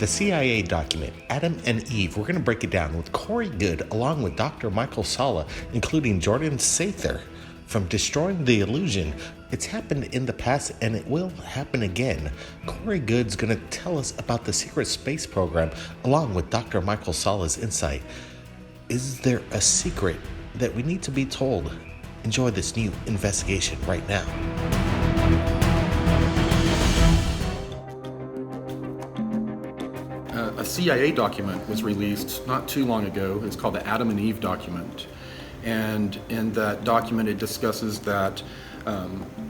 the CIA document, Adam and Eve. We're going to break it down with Corey Goode, along with Dr. Michael Salla, including Jordan Sather, from Destroying the Illusion. It's happened in the past and it will happen again. Corey Goode's going to tell us about the secret space program, along with Dr. Michael Salla's insight. Is there a secret that we need to be told? Enjoy this new investigation right now. A CIA document was released not too long ago. It's called the Adam and Eve document. And in that document, it discusses that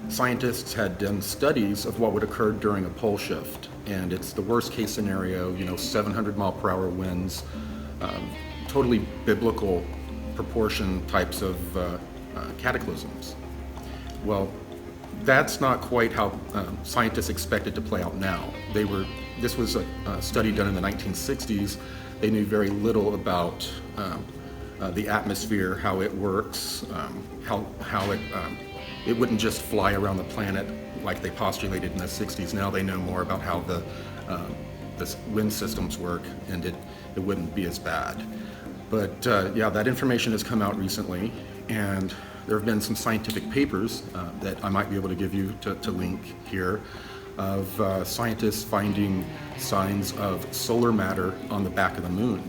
scientists had done studies of what would occur during a pole shift. And it's the worst case scenario, 700 mile per hour winds, totally biblical proportion types of cataclysms. Well, that's not quite how scientists expect it to play out now. This was a study done in the 1960s. They knew very little about the atmosphere, how it works, how it wouldn't just fly around the planet like they postulated in the 60s. Now they know more about how the wind systems work, and it wouldn't be as bad. But that information has come out recently, and there have been some scientific papers that I might be able to give you to link here of scientists finding signs of solar matter on the back of the moon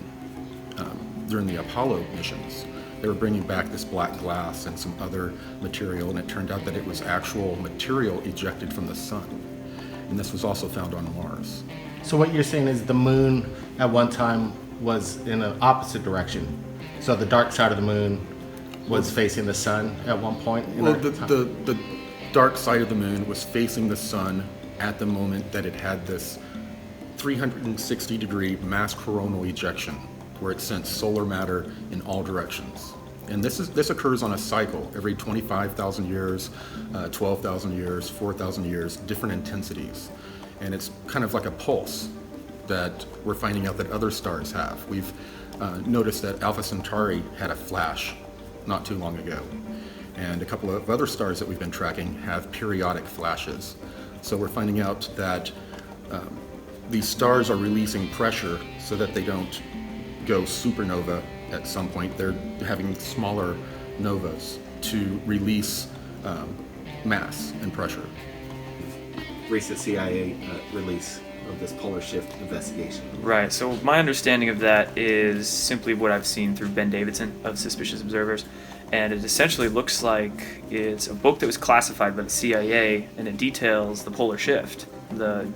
during the Apollo missions. They were bringing back this black glass and some other material, and it turned out that it was actual material ejected from the sun. And this was also found on Mars. So what you're saying is the moon at one time was in an opposite direction. So the dark side of the moon was facing the sun at one point? Well, the dark side of the moon was facing the sun at the moment that it had this 360-degree mass coronal ejection, where it sent solar matter in all directions. And this occurs on a cycle every 25,000 years, 12,000 years, 4,000 years, different intensities. And it's kind of like a pulse that we're finding out that other stars have. We've noticed that Alpha Centauri had a flash not too long ago. And a couple of other stars that we've been tracking have periodic flashes. So we're finding out that these stars are releasing pressure so that they don't go supernova at some point. They're having smaller novas to release mass and pressure. Recent CIA release of this polar shift investigation. Right, so my understanding of that is simply what I've seen through Ben Davidson of Suspicious Observers, and it essentially looks like it's a book that was classified by the CIA, and it details the polar shift, the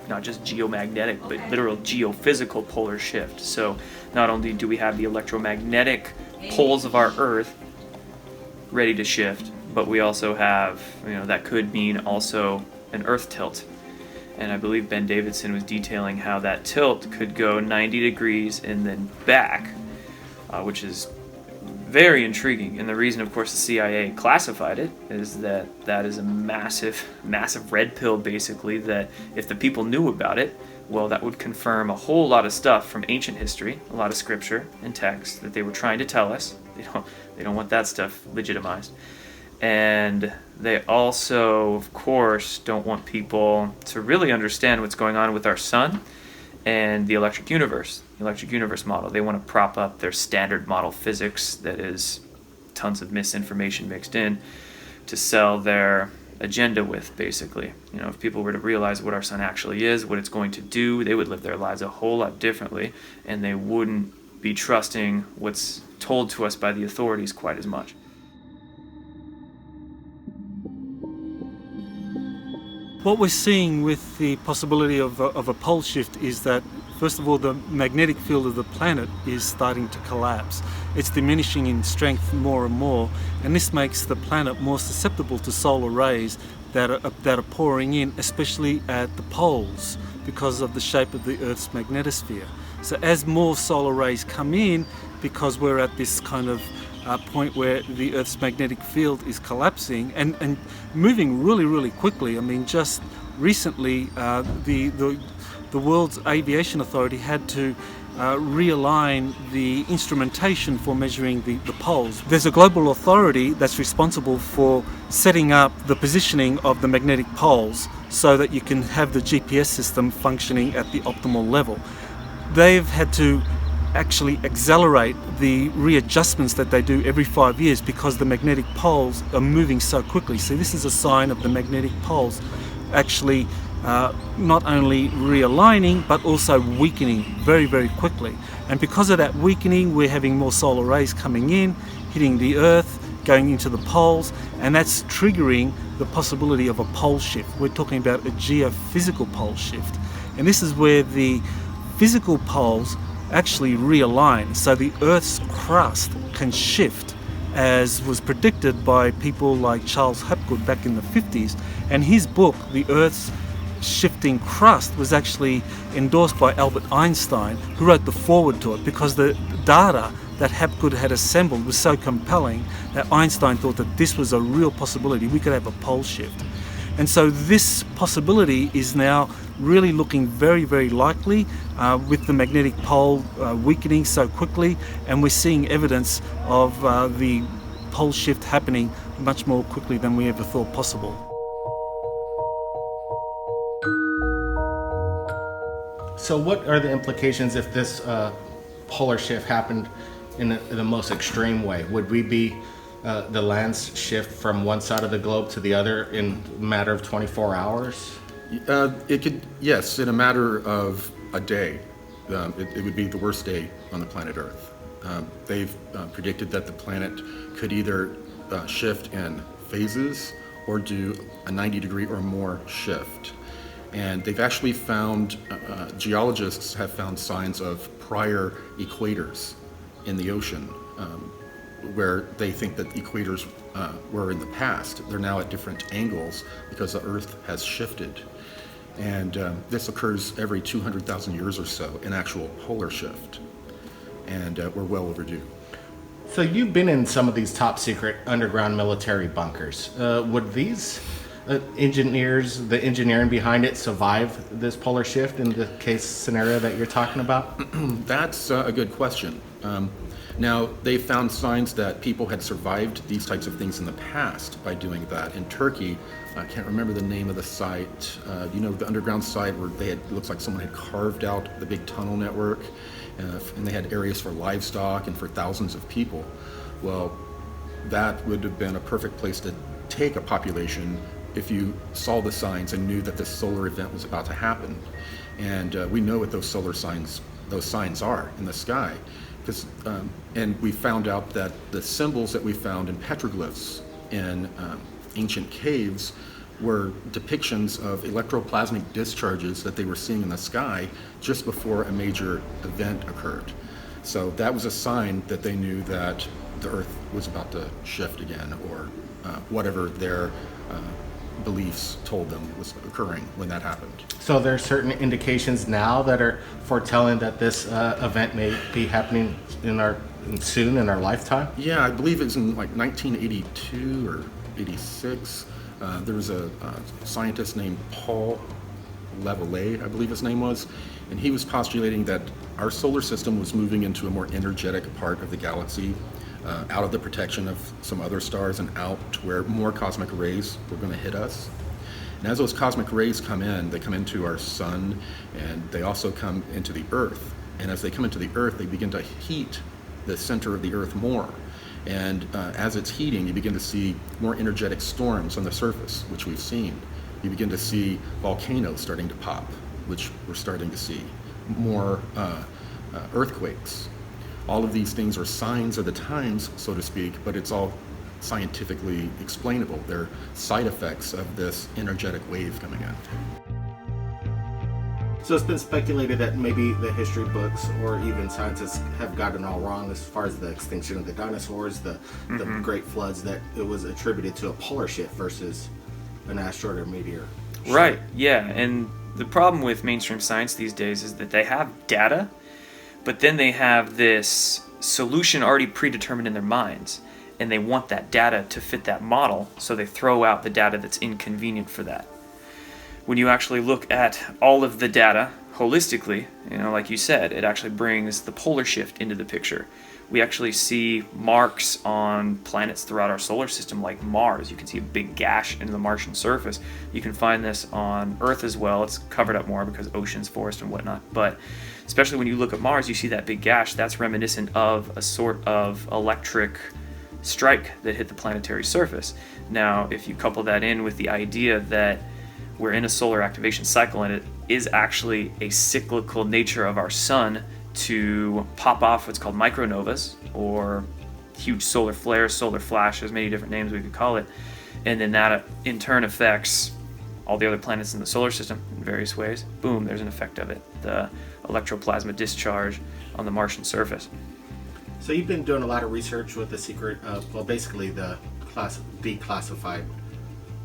not just geomagnetic, but literal geophysical polar shift. So not only do we have the electromagnetic poles of our Earth ready to shift, but we also have, that could mean also an Earth tilt. And I believe Ben Davidson was detailing how that tilt could go 90 degrees and then back, which is very intriguing. And the reason, of course, the CIA classified it is that is a massive, massive red pill, basically, that if the people knew about it, well, that would confirm a whole lot of stuff from ancient history, a lot of scripture and text that they were trying to tell us. They don't want that stuff legitimized. And they also, of course, don't want people to really understand what's going on with our sun and the electric universe model. They want to prop up their standard model physics that is tons of misinformation mixed in to sell their agenda with, basically. If people were to realize what our sun actually is, what it's going to do, they would live their lives a whole lot differently, and they wouldn't be trusting what's told to us by the authorities quite as much. What we're seeing with the possibility of a pole shift is that, first of all, the magnetic field of the planet is starting to collapse. It's diminishing in strength more and more, and this makes the planet more susceptible to solar rays that are pouring in, especially at the poles, because of the shape of the Earth's magnetosphere. So as more solar rays come in, because we're at this kind of point where the Earth's magnetic field is collapsing and moving really, really quickly. I mean, just recently, the World's Aviation Authority had to realign the instrumentation for measuring the poles. There's a global authority that's responsible for setting up the positioning of the magnetic poles so that you can have the GPS system functioning at the optimal level. They've had to actually accelerate the readjustments that they do every 5 years because the magnetic poles are moving so quickly. So this is a sign of the magnetic poles actually not only realigning but also weakening very, very quickly. And because of that weakening, we're having more solar rays coming in, hitting the Earth, going into the poles, and that's triggering the possibility of a pole shift. We're talking about a geophysical pole shift. And this is where the physical poles actually realign, so the Earth's crust can shift, as was predicted by people like Charles Hapgood back in the 50s. And his book, The Earth's Shifting Crust, was actually endorsed by Albert Einstein, who wrote the foreword to it, because the data that Hapgood had assembled was so compelling that Einstein thought that this was a real possibility. We could have a pole shift. And so this possibility is now really looking very, very likely with the magnetic pole weakening so quickly, and we're seeing evidence of the pole shift happening much more quickly than we ever thought possible. So what are the implications if this polar shift happened in the most extreme way? Would we be the lands shift from one side of the globe to the other in a matter of 24 hours? It could, yes, in a matter of a day. It would be the worst day on the planet Earth. They've predicted that the planet could either shift in phases or do a 90-degree or more shift. And they've actually found, geologists have found signs of prior equators in the ocean, where they think that equators were in the past. They're now at different angles because the Earth has shifted. And this occurs every 200,000 years or so, an actual polar shift. And we're well overdue. So you've been in some of these top secret underground military bunkers. Would these engineers, the engineering behind it, survive this polar shift in the case scenario that you're talking about? That's a good question. Now, they found signs that people had survived these types of things in the past by doing that. In Turkey, I can't remember the name of the site, the underground site where it looks like someone had carved out the big tunnel network, and they had areas for livestock and for thousands of people. Well, that would have been a perfect place to take a population if you saw the signs and knew that this solar event was about to happen. And we know what those signs are in the sky. And we found out that the symbols that we found in petroglyphs in ancient caves were depictions of electroplasmic discharges that they were seeing in the sky just before a major event occurred. So that was a sign that they knew that the Earth was about to shift again, or whatever their beliefs told them was occurring when that happened. So there are certain indications now that are foretelling that this event may be happening soon in our lifetime? Yeah, I believe it's in like 1982 or 86. There was a scientist named Paul Leveille, I believe his name was, and he was postulating that our solar system was moving into a more energetic part of the galaxy, out of the protection of some other stars and out to where more cosmic rays were going to hit us. And as those cosmic rays come in, they come into our sun, and they also come into the Earth. And as they come into the Earth, they begin to heat the center of the Earth more. And as it's heating, you begin to see more energetic storms on the surface, which we've seen. You begin to see volcanoes starting to pop, which we're starting to see. More earthquakes. All of these things are signs of the times, so to speak, but it's all scientifically explainable. They're side effects of this energetic wave coming in. So it's been speculated that maybe the history books or even scientists have gotten all wrong as far as the extinction of the dinosaurs, the great floods, that it was attributed to a polar shift versus an asteroid or meteor. Right, yeah, and the problem with mainstream science these days is that they have data, but then they have this solution already predetermined in their minds, and they want that data to fit that model, so they throw out the data that's inconvenient for that. when you actually look at all of the data holistically, like you said, it actually brings the polar shift into the picture. We actually see marks on planets throughout our solar system, like Mars. You can see a big gash in the Martian surface. You can find this on Earth as well. It's covered up more because oceans, forest, and whatnot. But especially when you look at Mars, you see that big gash. That's reminiscent of a sort of electric strike that hit the planetary surface. Now, if you couple that in with the idea that we're in a solar activation cycle, and it is actually a cyclical nature of our sun to pop off what's called micronovas, or huge solar flares, solar flashes, many different names we could call it, and then that in turn affects all the other planets in the solar system in various ways. Boom, there's an effect of it, the electroplasma discharge on the Martian surface. So you've been doing a lot of research with the secret of, well, basically the declassified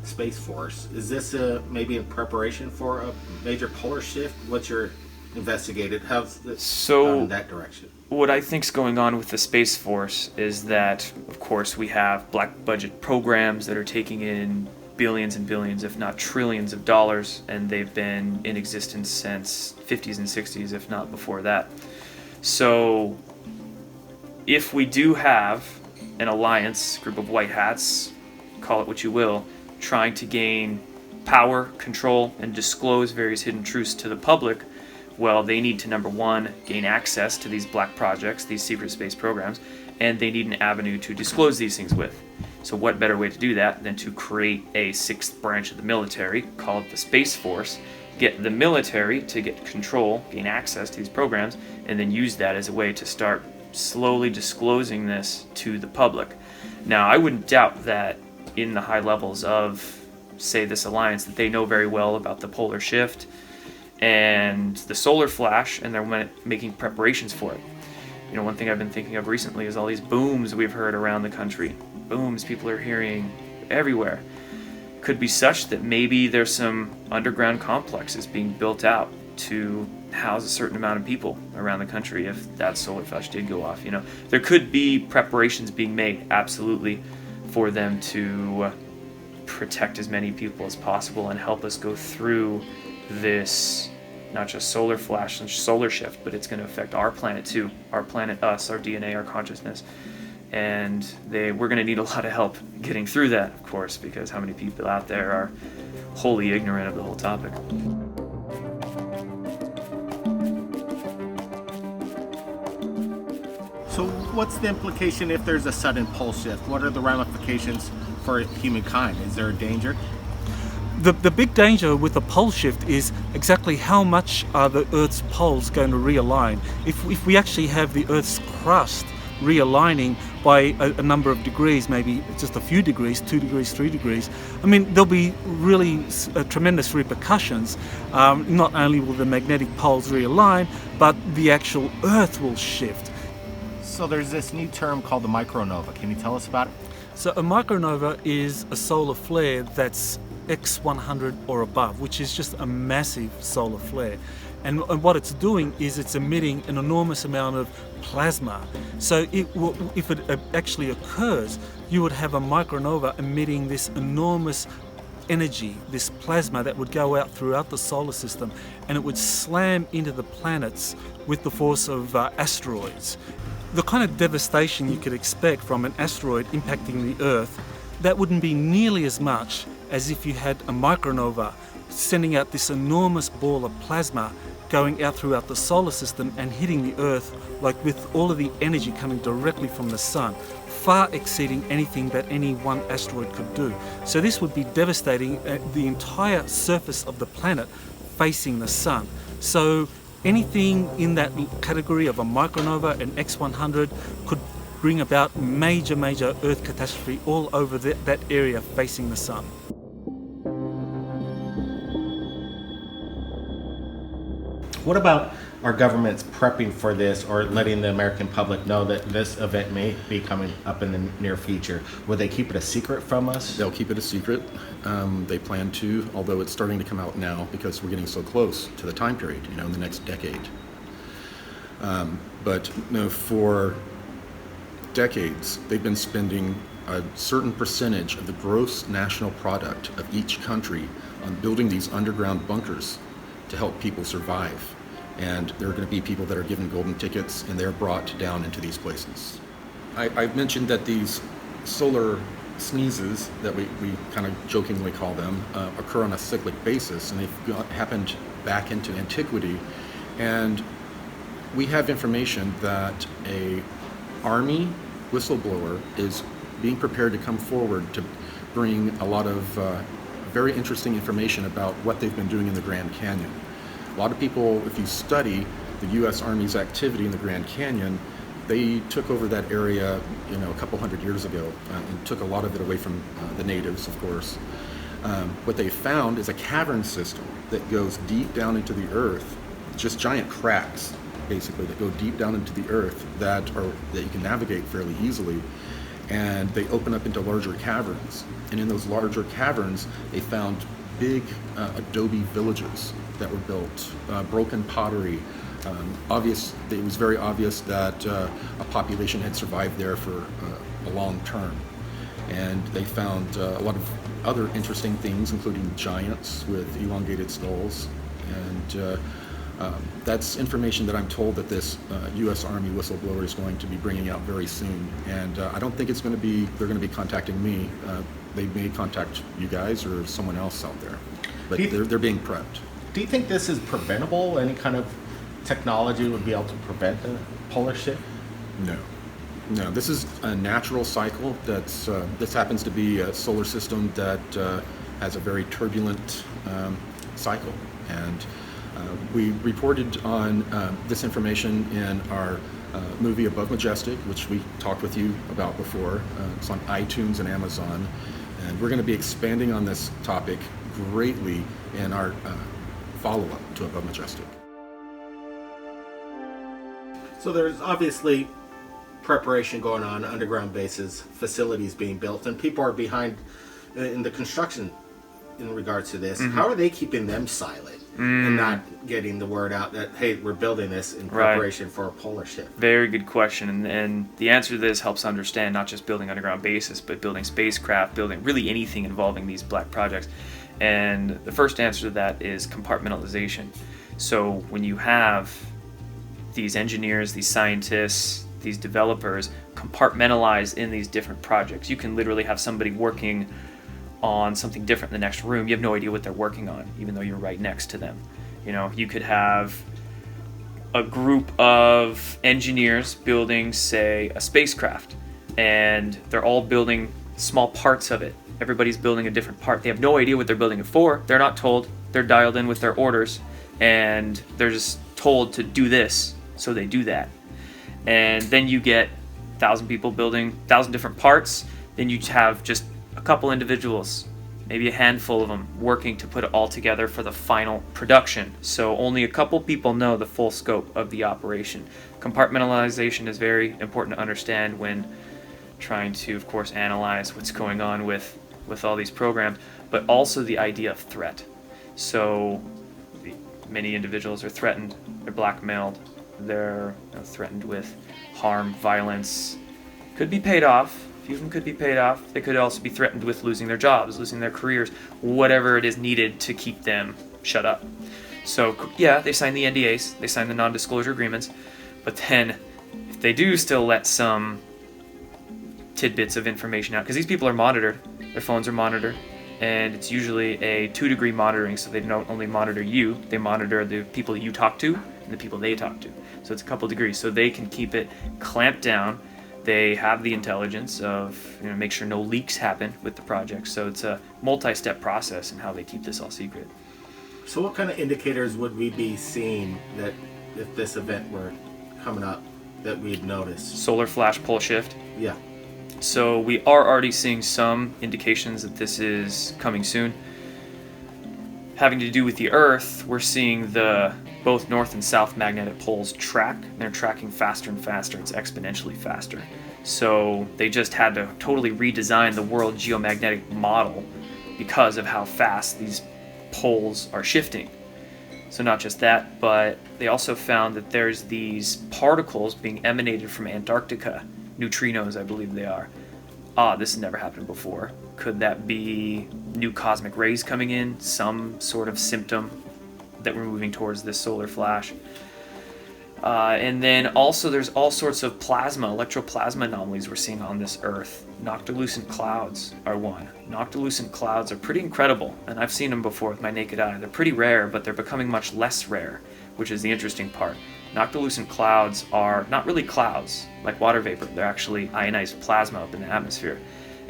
Space Force. Is this maybe in preparation for a major polar shift? What's your investigated? How's this gone in that direction? What I think's going on with the Space Force is that, of course, we have black budget programs that are taking in billions and billions, if not trillions of dollars, and they've been in existence since 50s and 60s, if not before that. So if we do have an alliance, group of white hats, call it what you will, trying to gain power, control, and disclose various hidden truths to the public, well, they need to, number one, gain access to these black projects, these secret space programs, and they need an avenue to disclose these things with. So what better way to do that than to create a sixth branch of the military, called the Space Force, get the military to get control, gain access to these programs, and then use that as a way to start slowly disclosing this to the public. Now, I wouldn't doubt that in the high levels of, say, this alliance, that they know very well about the polar shift and the solar flash, and they're making preparations for it. One thing I've been thinking of recently is all these booms we've heard around the country. Booms people are hearing everywhere. Could be such that maybe there's some underground complexes being built out to house a certain amount of people around the country if that solar flash did go off. There could be preparations being made, absolutely, for them to protect as many people as possible and help us go through this, not just solar flash and solar shift, but it's going to affect our planet too, our planet, us, our DNA, our consciousness. And we're going to need a lot of help getting through that, of course, because how many people out there are wholly ignorant of the whole topic. So what's the implication if there's a sudden pole shift? What are the ramifications for humankind? Is there a danger? The big danger with the pole shift is exactly how much are the Earth's poles going to realign. If we actually have the Earth's crust realigning by a number of degrees, maybe just a few degrees, 2 degrees, 3 degrees, there'll be really tremendous repercussions. Not only will the magnetic poles realign, but the actual Earth will shift. So there's this new term called the micro-nova. Can you tell us about it? So a micronova is a solar flare that's X100 or above, which is just a massive solar flare. And what it's doing is it's emitting an enormous amount of plasma. So if it actually occurs, you would have a micronova emitting this enormous energy, this plasma that would go out throughout the solar system, and it would slam into the planets with the force of asteroids. The kind of devastation you could expect from an asteroid impacting the Earth, that wouldn't be nearly as much as if you had a micronova sending out this enormous ball of plasma going out throughout the solar system and hitting the Earth, like with all of the energy coming directly from the sun, far exceeding anything that any one asteroid could do. So this would be devastating the entire surface of the planet facing the sun. So anything in that category of a micronova, an X100, could bring about major Earth catastrophe all over that area facing the sun. What about our governments prepping for this or letting the American public know that this event may be coming up in the near future? Would they keep it a secret from us? They'll keep it a secret. They plan to, although it's starting to come out now because we're getting so close to the time period, in the next decade. But for decades, they've been spending a certain percentage of the gross national product of each country on building these underground bunkers to help people survive. And there are going to be people that are given golden tickets, and they're brought down into these places. I mentioned that these solar sneezes, that we kind of jokingly call them, occur on a cyclic basis, and they've happened back into antiquity. And we have information that a Army whistleblower is being prepared to come forward to bring a lot of very interesting information about what they've been doing in the Grand Canyon. A lot of people, if you study the U.S. Army's activity in the Grand Canyon, they took over that area, a couple hundred years ago, and took a lot of it away from the natives, of course. What they found is a cavern system that goes deep down into the earth, just giant cracks, basically, that go deep down into the earth that you can navigate fairly easily. And they open up into larger caverns. And in those larger caverns, they found big adobe villages that were built, broken pottery. It was very obvious that a population had survived there for a long term. And they found a lot of other interesting things, including giants with elongated skulls. And that's information that I'm told that this U.S. Army whistleblower is going to be bringing out very soon. And I don't think they're going to be contacting me. They may contact you guys or someone else out there. But they're being prepped. Do you think this is preventable? Any kind of technology would be able to prevent the polar shift? No, this is a natural cycle. This happens to be a solar system that has a very turbulent cycle. And we reported on this information in our movie Above Majestic, which we talked with you about before. It's on iTunes and Amazon. And we're going to be expanding on this topic greatly in our follow-up to Above Majestic. So there's obviously preparation going on, underground bases, facilities being built, and people are behind in the construction in regards to this. How are they keeping them silent and not getting the word out that, hey, we're building this in preparation for a polar shift? Very good question. And the answer to this helps understand not just building underground bases, but building spacecraft, building really anything involving these black projects. And the first answer to that is compartmentalization. So when you have these engineers, these scientists, these developers compartmentalized in these different projects, you can literally have somebody working on something different in the next room. You have no idea what they're working on, even though you're right next to them. You could have a group of engineers building, say, a spacecraft, and they're all building small parts of it. Everybody's building a different part. They have no idea what they're building it for. They're not told. They're dialed in with their orders, and they're just told to do this, so they do that. And then you get 1,000 people building 1,000 different parts. Then you have just a couple individuals, maybe a handful of them, working to put it all together for the final production. So only a couple people know the full scope of the operation. Compartmentalization is very important to understand when trying to, of course, analyze what's going on with all these programs, but also the idea of threat. So many individuals are threatened, they're blackmailed, they're threatened with harm, violence, could be paid off. A few of them could be paid off. They could also be threatened with losing their jobs, losing their careers, whatever it is needed to keep them shut up. So yeah, they sign the NDAs, they sign the non-disclosure agreements, but then if they do still let some tidbits of information out, because these people are monitored, their phones are monitored, and it's usually a 2-degree monitoring, so they don't only monitor you, they monitor the people you talk to and the people they talk to. So it's a couple degrees, so they can keep it clamped down. They have the intelligence of, make sure no leaks happen with the project. So it's a multi-step process in how they keep this all secret. So what kind of indicators would we be seeing that if this event were coming up that we'd notice? Solar flash pole shift. Yeah. So we are already seeing some indications that this is coming soon. Having to do with the Earth, we're seeing both north and south magnetic poles track. They're tracking faster and faster. It's exponentially faster. So they just had to totally redesign the world geomagnetic model because of how fast these poles are shifting. So not just that, but they also found that there's these particles being emanated from Antarctica, neutrinos I believe they are, this has never happened before. Could that be new cosmic rays coming in, some sort of symptom that we're moving towards this solar flash? And then also there's all sorts of electroplasma anomalies we're seeing on this Earth. Noctilucent clouds are one. Noctilucent clouds are pretty incredible, and I've seen them before with my naked eye. They're pretty rare, but they're becoming much less rare, which is the interesting part. Noctilucent clouds are not really clouds like water vapor. They're actually ionized plasma up in the atmosphere,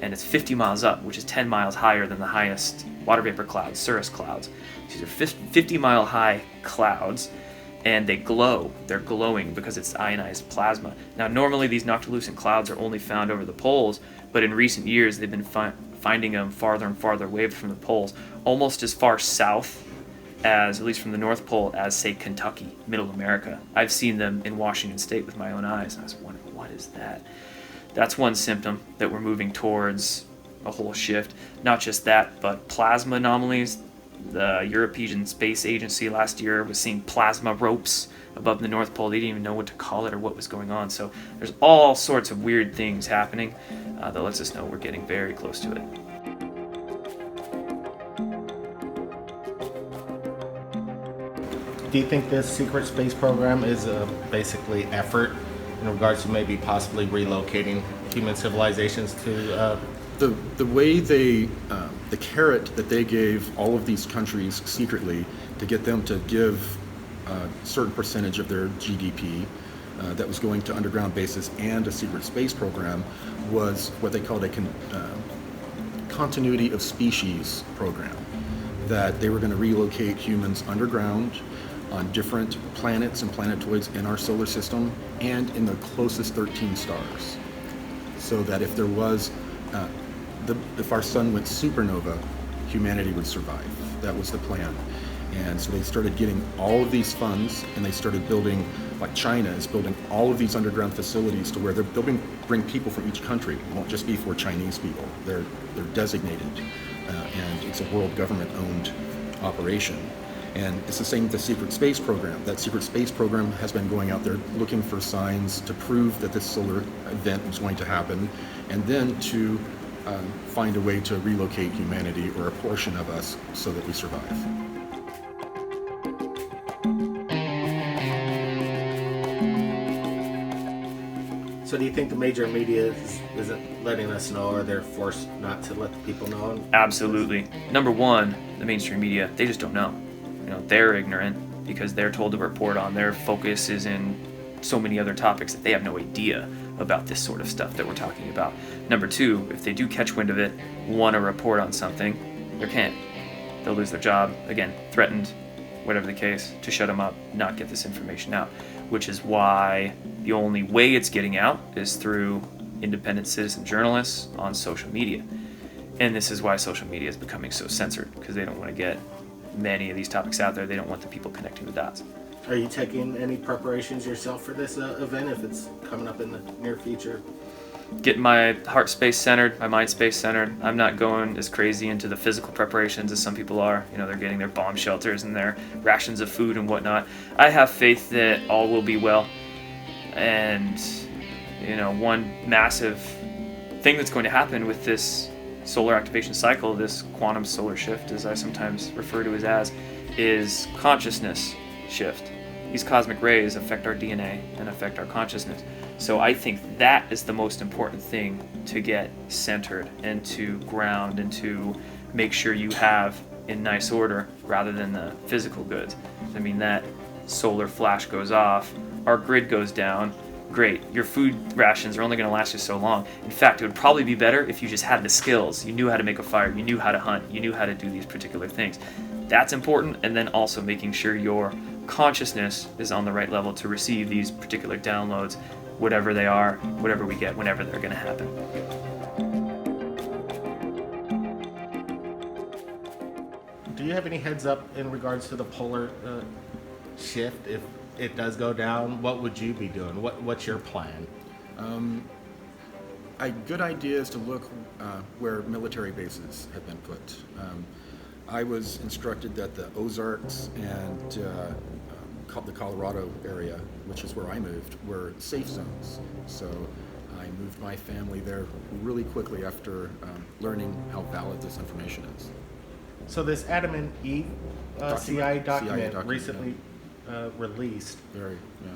and it's 50 miles up, which is 10 miles higher than the highest water vapor clouds, cirrus clouds. These are 50-mile high clouds, and they glow. They're glowing because it's ionized plasma. Now, normally these noctilucent clouds are only found over the poles, but in recent years they've been finding them farther and farther away from the poles, almost as far south as, at least from the North Pole, as, say, Kentucky, Middle America. I've seen them in Washington State with my own eyes, and I was wondering, what is that? That's one symptom that we're moving towards a whole shift. Not just that, but plasma anomalies. The European Space Agency last year was seeing plasma ropes above the North Pole. They didn't even know what to call it or what was going on. So there's all sorts of weird things happening that lets us know we're getting very close to it. Do you think this secret space program is basically effort in regards to maybe possibly relocating human civilizations to The way they, the carrot that they gave all of these countries secretly to get them to give a certain percentage of their GDP that was going to underground bases and a secret space program was what they called a continuity of species program, that they were going to relocate humans underground on different planets and planetoids in our solar system and in the closest 13 stars, so that if there was if our sun went supernova, humanity would survive. That was the plan. And so they started getting all of these funds, and they started building, like China is building all of these underground facilities to where they'll bring people from each country. It won't just be for Chinese people. They're designated, and it's a world government-owned operation. And it's the same with the secret space program. That secret space program has been going out there looking for signs to prove that this solar event was going to happen, and then to find a way to relocate humanity or a portion of us so that we survive. So do you think the major media isn't letting us know, or they're forced not to let the people know? Absolutely. Number one, the mainstream media, they just don't know. They're ignorant because they're told to report on. Their focus is in so many other topics that they have no idea about this sort of stuff that we're talking about. Number two, if they do catch wind of it, want to report on something, they can't. They'll lose their job. Again, threatened, whatever the case, to shut them up, not get this information out, which is why the only way it's getting out is through independent citizen journalists on social media. And this is why social media is becoming so censored, because they don't want to get many of these topics out there. They don't want the people connecting the dots. Are you taking any preparations yourself for this event if it's coming up in the near future? Getting my heart space centered, my mind space centered. I'm not going as crazy into the physical preparations as some people are. They're getting their bomb shelters and their rations of food and whatnot. I have faith that all will be well. And, one massive thing that's going to happen with this solar activation cycle, this quantum solar shift, as I sometimes refer to it as, is consciousness shift. These cosmic rays affect our DNA and affect our consciousness. So I think that is the most important thing to get centered and to ground and to make sure you have in nice order rather than the physical goods. That solar flash goes off, our grid goes down, great. Your food rations are only going to last you so long. In fact, it would probably be better if you just had the skills. You knew how to make a fire, you knew how to hunt, you knew how to do these particular things. That's important, and then also making sure your consciousness is on the right level to receive these particular downloads, whatever they are, whatever we get, whenever they're going to happen. Do you have any heads up in regards to the polar shift? If it does go down, what would you be doing? What's your plan? A good idea is to look where military bases have been put. I was instructed that the Ozarks and the Colorado area, which is where I moved, were safe zones. So I moved my family there really quickly after learning how valid this information is. So this Adam and Eve CIA document document, recently released. Very, yeah.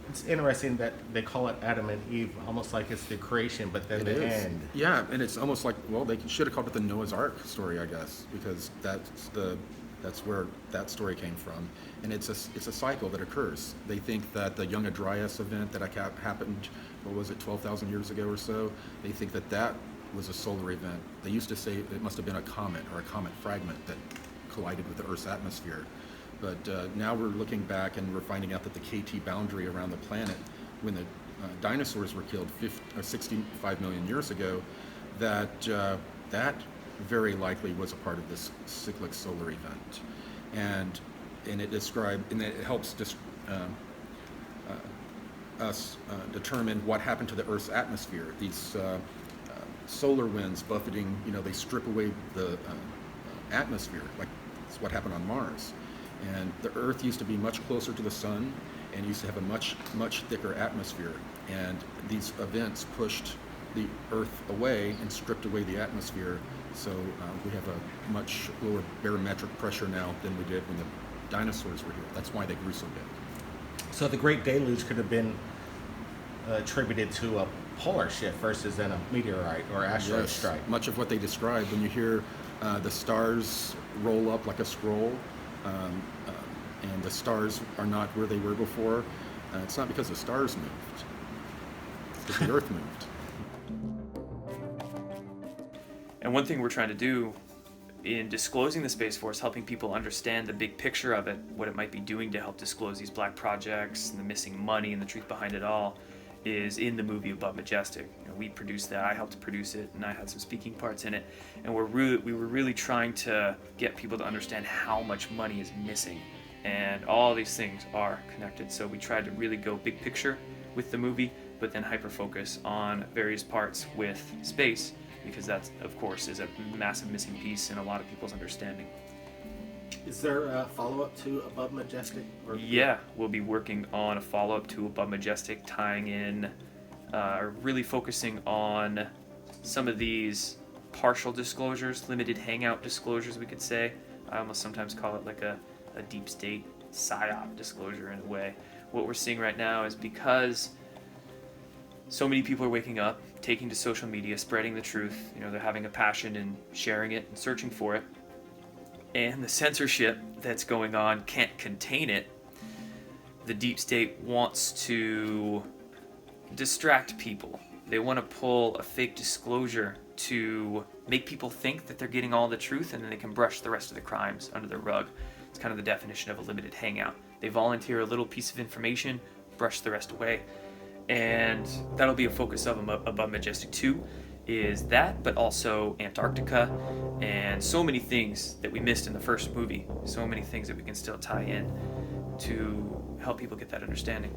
It's interesting that they call it Adam and Eve, almost like it's the creation, but then It the is. end. Yeah, and it's almost like, well, they should have called it the Noah's Ark story, I guess, because that's where that story came from, and it's a cycle that occurs. They think that the Young Dryas event that happened, what was it, 12,000 years ago or so? They think that was a solar event. They used to say it must have been a comet or a comet fragment that collided with the Earth's atmosphere. But now we're looking back and we're finding out that the KT boundary around the planet, when the dinosaurs were killed 65 million years ago, that very likely was a part of this cyclic solar event, and it helps us determine what happened to the Earth's atmosphere. These solar winds buffeting, they strip away the atmosphere, like it's what happened on Mars. And the Earth used to be much closer to the sun and used to have a much thicker atmosphere. And these events pushed the Earth away and stripped away the atmosphere. So we have a much lower barometric pressure now than we did when the dinosaurs were here. That's why they grew so big. So the Great Deluge could have been attributed to a polar shift versus then a meteorite or asteroid strike. Much of what they describe, when you hear the stars roll up like a scroll, and the stars are not where they were before, it's not because the stars moved, it's because the Earth moved. And one thing we're trying to do in disclosing the Space Force, helping people understand the big picture of it, what it might be doing to help disclose these black projects and the missing money and the truth behind it all, is in the movie Above Majestic. We produced that, I helped produce it, and I had some speaking parts in it. And we were really trying to get people to understand how much money is missing. And all these things are connected. So we tried to really go big picture with the movie, but then hyper-focus on various parts with space, because that, of course, is a massive missing piece in a lot of people's understanding. Is there a follow-up to Above Majestic? Yeah, we'll be working on a follow-up to Above Majestic, tying in, really focusing on some of these partial disclosures, limited hangout disclosures, we could say. I almost sometimes call it like a deep state psyop disclosure in a way. What we're seeing right now is because so many people are waking up, taking to social media, spreading the truth, they're having a passion in sharing it and searching for it, and the censorship that's going on can't contain it. The deep state wants to distract people. They want to pull a fake disclosure to make people think that they're getting all the truth, and then they can brush the rest of the crimes under the rug. It's kind of the definition of a limited hangout. They volunteer a little piece of information, brush the rest away. And that'll be a focus of Above Majestic 2, is that, but also Antarctica, and so many things that we missed in the first movie, so many things that we can still tie in to help people get that understanding.